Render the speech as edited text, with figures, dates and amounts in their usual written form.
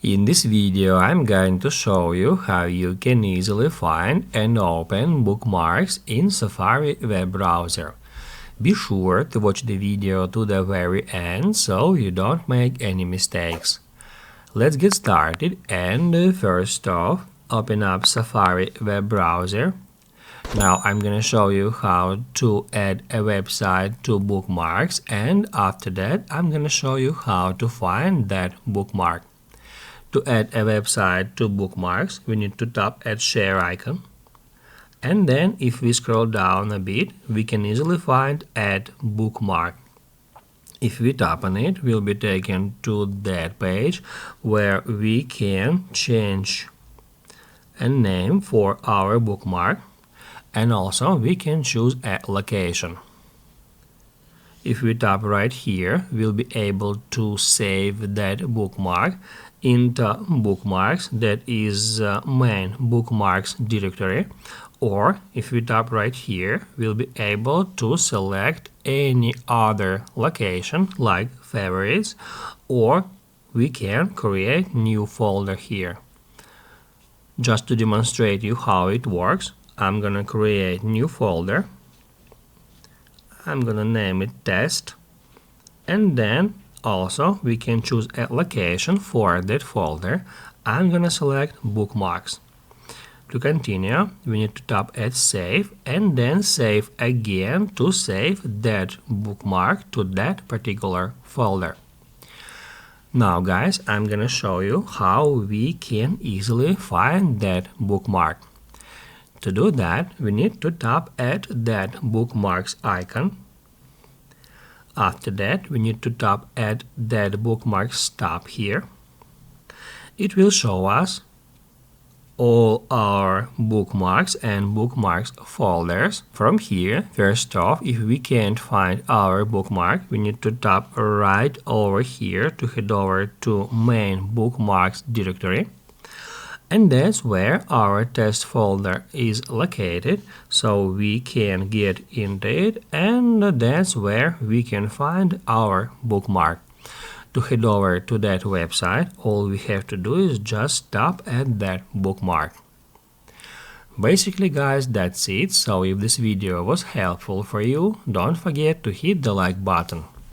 In this video, I'm going to show you how you can easily find and open bookmarks in Safari web browser. Be sure to watch the video to the very end so you don't make any mistakes. Let's get started, and first off, open up Safari web browser. Now I'm gonna show you how to add a website to Bookmarks, and after that I'm gonna show you how to find that bookmark. To add a website to Bookmarks, we need to tap at share icon, and then if we scroll down a bit, we can easily find add bookmark. If we tap on it, we'll be taken to that page where we can change a name for our bookmark, and also we can choose a location. If we tap right here, we'll be able to save that bookmark into Bookmarks, that is main Bookmarks directory, or if we tap right here, we'll be able to select any other location like favorites, or we can create new folder here. Just to demonstrate you how it works, I'm gonna create new folder. I'm gonna name it test, and then also we can choose a location for that folder. I'm gonna select bookmarks. To continue, we need to tap at save and then save again to save that bookmark to that particular folder. Now guys, I'm gonna show you how we can easily find that bookmark. To do that, we need to tap at that bookmarks icon. After that, we need to tap at that bookmarks tab here. It will show us all our bookmarks and bookmarks folders. From here, first off, if we can't find our bookmark, we need to tap right over here to head over to main bookmarks directory. And that's where our test folder is located, so we can get into it, and that's where we can find our bookmark. To head over to that website, all we have to do is just tap at that bookmark. Basically guys, that's it. So if this video was helpful for you, don't forget to hit the like button.